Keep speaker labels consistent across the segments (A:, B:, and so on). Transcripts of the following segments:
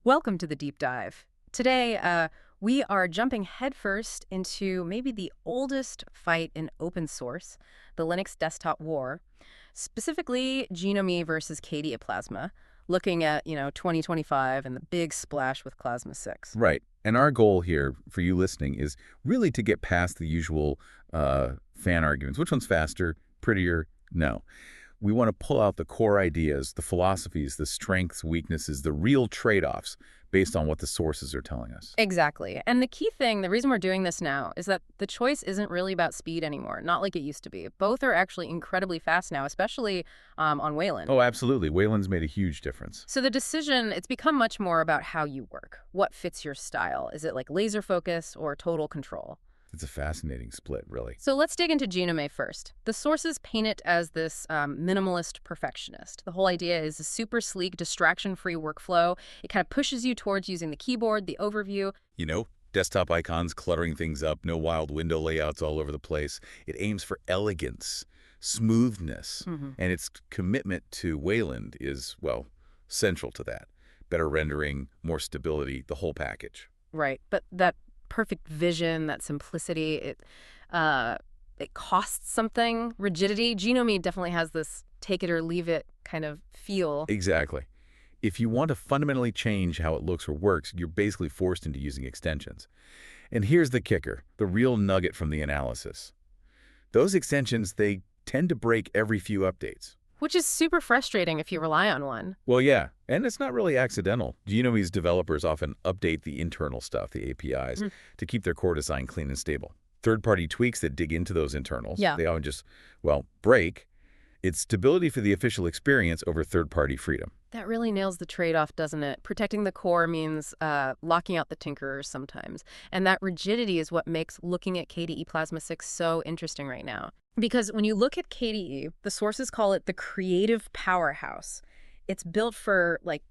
A: Welcome to the deep dive. Today, we are jumping headfirst into maybe the oldest fight in open source, the Linux desktop war, specifically GNOME versus KDE Plasma, looking at, 2025 and the big splash with Plasma 6.
B: Right. And our goal here for you listening is really to get past the usual fan arguments. Which one's faster, prettier? No. We want to pull out the core ideas, the philosophies, the strengths, weaknesses, the real trade-offs based on what the sources are telling us.
A: Exactly. And the key thing, the reason we're doing this now, is that the choice isn't really about speed anymore, not like it used to be. Both are actually incredibly fast now, especially on Wayland.
B: Oh, absolutely. Wayland's made a huge difference.
A: So the decision, it's become much more about how you work. What fits your style? Is it like laser focus or total control?
B: It's a fascinating split, really.
A: So let's dig into GNOME first. The sources paint it as this minimalist perfectionist. The whole idea is a super sleek, distraction-free workflow. It kind of pushes you towards using the keyboard, the overview.
B: You know, desktop icons cluttering things up, no wild window layouts all over the place. It aims for elegance, smoothness, and its commitment to Wayland is, well, central to that. Better rendering, more stability, the whole package.
A: Right, but that perfect vision, that simplicity, it costs something. Rigidity. GNOME definitely has this take it or leave it kind of feel.
B: Exactly. If you want to fundamentally change how it looks or works, you're basically forced into using extensions. And here's the kicker, the real nugget from the analysis. Those extensions, they tend to break every few updates.
A: Which is super frustrating if you rely on one.
B: Well, yeah, and it's not really accidental. GNOME's developers often update the internal stuff, the APIs, to keep their core design clean and stable. Third-party tweaks that dig into those internals, they often just, well, break. It's stability for the official experience over third-party freedom.
A: That really nails the trade-off, doesn't it? Protecting the core means locking out the tinkerers sometimes. And that rigidity is what makes looking at KDE Plasma 6 so interesting right now. Because when you look at KDE, the sources call it the creative powerhouse. It's built for, like,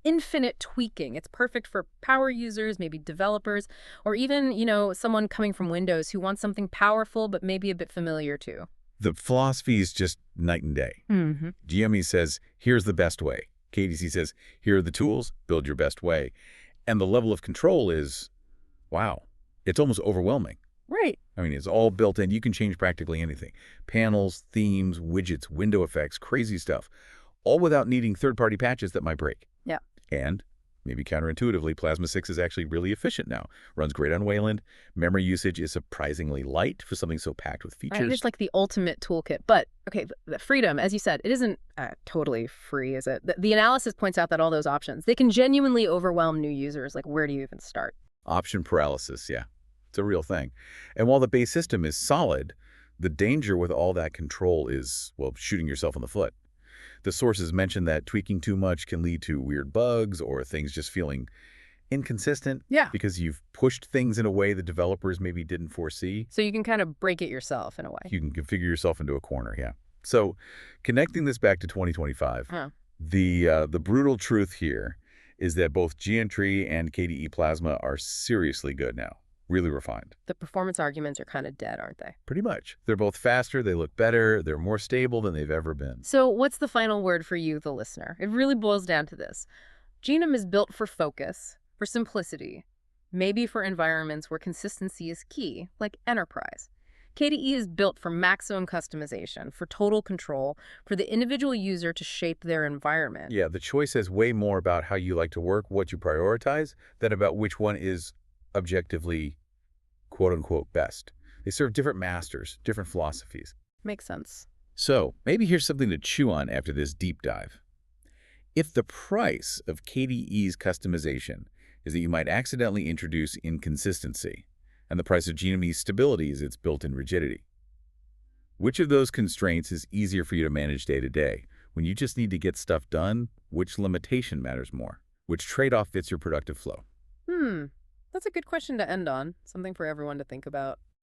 A: infinite tweaking. It's perfect for power users, maybe developers, or even, someone coming from Windows who wants something powerful but maybe a bit familiar too.
B: The philosophy is just night and day. GNOME says, here's the best way. KDE says, here are the tools, build your best way. And the level of control is, wow, it's almost overwhelming.
A: Right.
B: I mean, it's all built in. You can change practically anything. Panels, themes, widgets, window effects, crazy stuff. All without needing third-party patches that might break.
A: Yeah.
B: And, maybe counterintuitively, Plasma 6 is actually really efficient now. Runs great on Wayland. Memory usage is surprisingly light for something so packed with features.
A: Right, it's like the ultimate toolkit. But, okay, the freedom, as you said, it isn't totally free, is it? The analysis points out that all those options, they can genuinely overwhelm new users. Like, where do you even start?
B: Option paralysis, yeah. It's a real thing. And while the base system is solid, the danger with all that control is, well, shooting yourself in the foot. The sources mention that tweaking too much can lead to weird bugs or things just feeling inconsistent.
A: Yeah.
B: Because you've pushed things in a way the developers maybe didn't foresee.
A: So you can kind of break it yourself in a way.
B: You can configure yourself into a corner, yeah. So connecting this back to 2025, the brutal truth here is that both GNTree and KDE Plasma are seriously good now. Really refined.
A: The performance arguments are kind of dead, aren't they?
B: Pretty much. They're both faster, they look better, they're more stable than they've ever been.
A: So what's the final word for you, the listener? It really boils down to this. GNOME is built for focus, for simplicity, maybe for environments where consistency is key, like enterprise. KDE is built for maximum customization, for total control, for the individual user to shape their environment.
B: Yeah, the choice says way more about how you like to work, what you prioritize, than about which one is objectively, quote-unquote, best. They serve different masters, different philosophies.
A: Makes sense.
B: So, maybe here's something to chew on after this deep dive. If the price of KDE's customization is that you might accidentally introduce inconsistency, and the price of GNOME's stability is its built-in rigidity, which of those constraints is easier for you to manage day to day? When you just need to get stuff done, which limitation matters more? Which trade-off fits your productive flow?
A: That's a good question to end on. Something for everyone to think about.